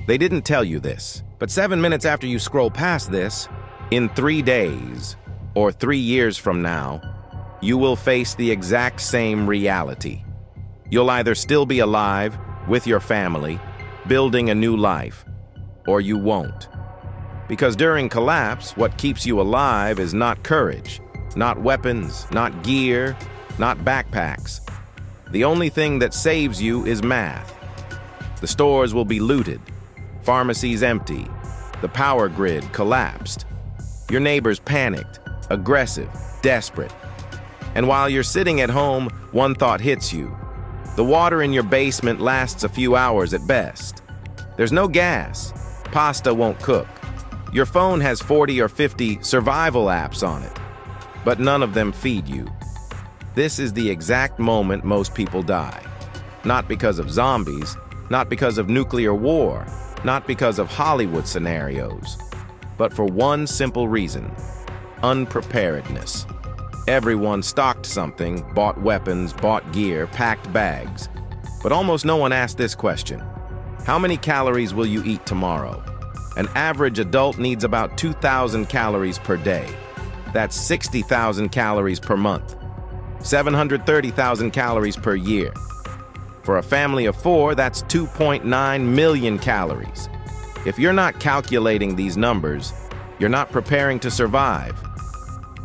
They didn't tell you this, but 7 minutes after you scroll past this, in 3 days, or 3 years from now, you will face the exact same reality. You'll either still be alive, with your family, building a new life, or you won't. Because during collapse, what keeps you alive is not courage, not weapons, not gear, not backpacks. The only thing that saves you is math. The stores will be looted, pharmacies empty, the power grid collapsed. Your neighbors panicked, aggressive, desperate. And while you're sitting at home, one thought hits you. The water in your basement lasts a few hours at best. There's no gas. Pasta won't cook. Your phone has 40 or 50 survival apps on it, but none of them feed you. This is the exact moment most people die. Not because of zombies, not because of nuclear war, not because of Hollywood scenarios, but for one simple reason: unpreparedness. Everyone stocked something, bought weapons, bought gear, packed bags. But almost no one asked this question: how many calories will you eat tomorrow? An average adult needs about 2,000 calories per day. That's 60,000 calories per month. 730,000 calories per year. For a family of 4, that's 2.9 million calories. If you're not calculating these numbers, you're not preparing to survive.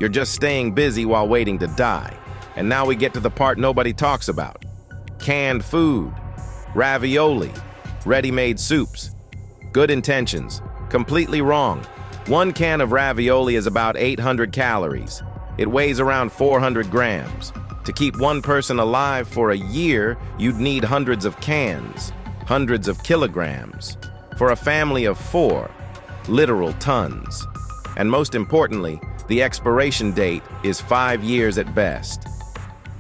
You're just staying busy while waiting to die. And now we get to the part nobody talks about. Canned food, ravioli, ready-made soups. Good intentions, completely wrong. 1 can of ravioli is about 800 calories. It weighs around 400 grams. To keep one person alive for a year, you'd need hundreds of cans, hundreds of kilograms. For a family of 4, literal tons. And most importantly, the expiration date is 5 years at best.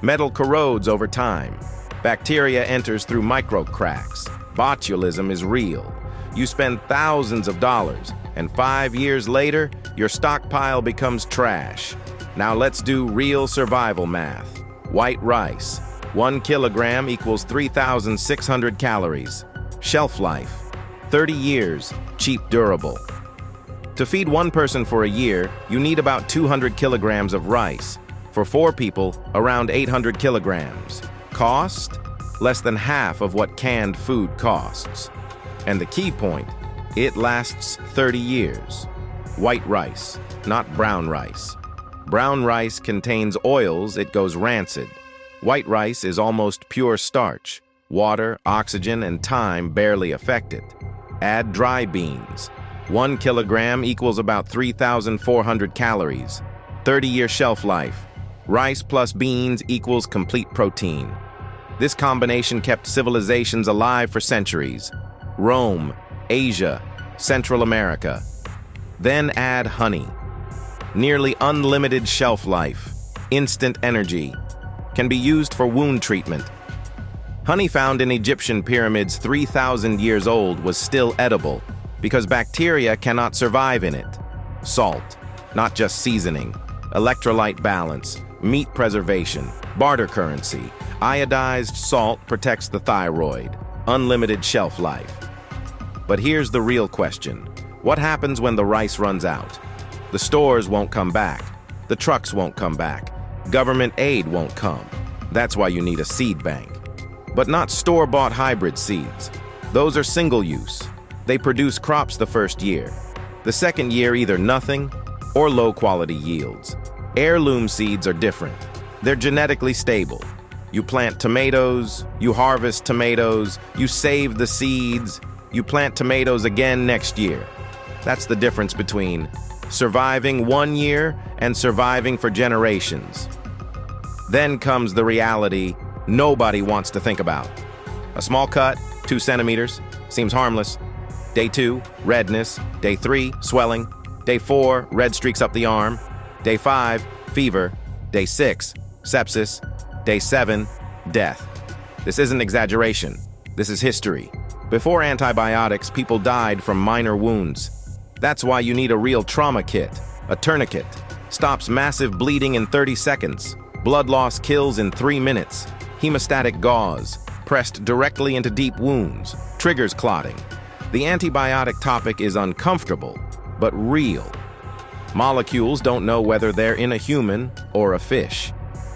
Metal corrodes over time. Bacteria enters through micro cracks. Botulism is real. You spend thousands of dollars, and 5 years later, your stockpile becomes trash. Now let's do real survival math. White rice. 1 kilogram equals 3,600 calories. Shelf life: 30 years, cheap, durable. To feed one person for a year, you need about 200 kilograms of rice. For 4 people, around 800 kilograms. Cost? Less than half of what canned food costs. And the key point, it lasts 30 years. White rice, not brown rice. Brown rice contains oils, it goes rancid. White rice is almost pure starch. Water, oxygen, and time barely affect it. Add dry beans. 1 kilogram equals about 3,400 calories. 30-year shelf life. Rice plus beans equals complete protein. This combination kept civilizations alive for centuries. Rome, Asia, Central America. Then add honey. Nearly unlimited shelf life. Instant energy. Can be used for wound treatment. Honey found in Egyptian pyramids 3,000 years old was still edible because bacteria cannot survive in it. Salt, not just seasoning. Electrolyte balance, meat preservation, barter currency. Iodized salt protects the thyroid. Unlimited shelf life. But here's the real question. What happens when the rice runs out? The stores won't come back. The trucks won't come back. Government aid won't come. That's why you need a seed bank. But not store-bought hybrid seeds. Those are single-use. They produce crops the first year. The second year, either nothing or low-quality yields. Heirloom seeds are different. They're genetically stable. You plant tomatoes, you harvest tomatoes, you save the seeds, you plant tomatoes again next year. That's the difference between surviving 1 year and surviving for generations. Then comes the reality nobody wants to think about. A small cut, 2 centimeters, seems harmless. Day 2, redness. Day 3, swelling. Day 4, red streaks up the arm. Day 5, fever. Day 6, sepsis. Day 7, death. This isn't exaggeration. This is history. Before antibiotics, people died from minor wounds. That's why you need a real trauma kit. A tourniquet stops massive bleeding in 30 seconds. Blood loss kills in 3 minutes. Hemostatic gauze, pressed directly into deep wounds, triggers clotting. The antibiotic topic is uncomfortable, but real. Molecules don't know whether they're in a human or a fish.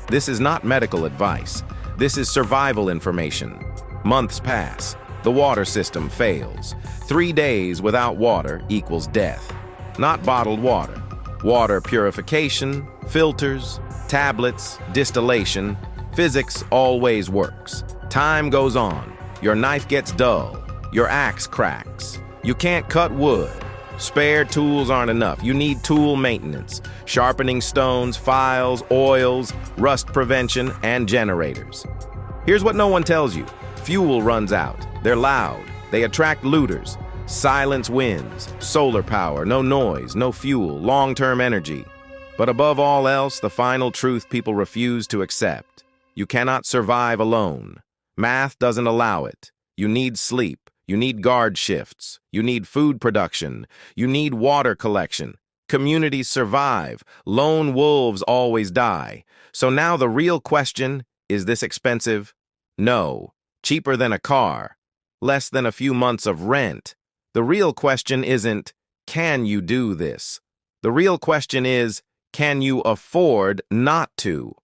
This is not medical advice. This is survival information. Months pass. The water system fails. 3 days without water equals death. Not bottled water. Water purification, filters, tablets, distillation. Physics always works. Time goes on. Your knife gets dull. Your axe cracks. You can't cut wood. Spare tools aren't enough. You need tool maintenance, sharpening stones, files, oils, rust prevention, and generators. Here's what no one tells you. Fuel runs out. They're loud. They attract looters. Silence wins. Solar power, no noise, no fuel, long-term energy. But above all else, the final truth people refuse to accept. You cannot survive alone. Math doesn't allow it. You need sleep. You need guard shifts. You need food production. You need water collection. Communities survive. Lone wolves always die. So now the real question, is this expensive? No. Cheaper than a car. Less than a few months of rent. The real question isn't, can you do this? The real question is, can you afford not to?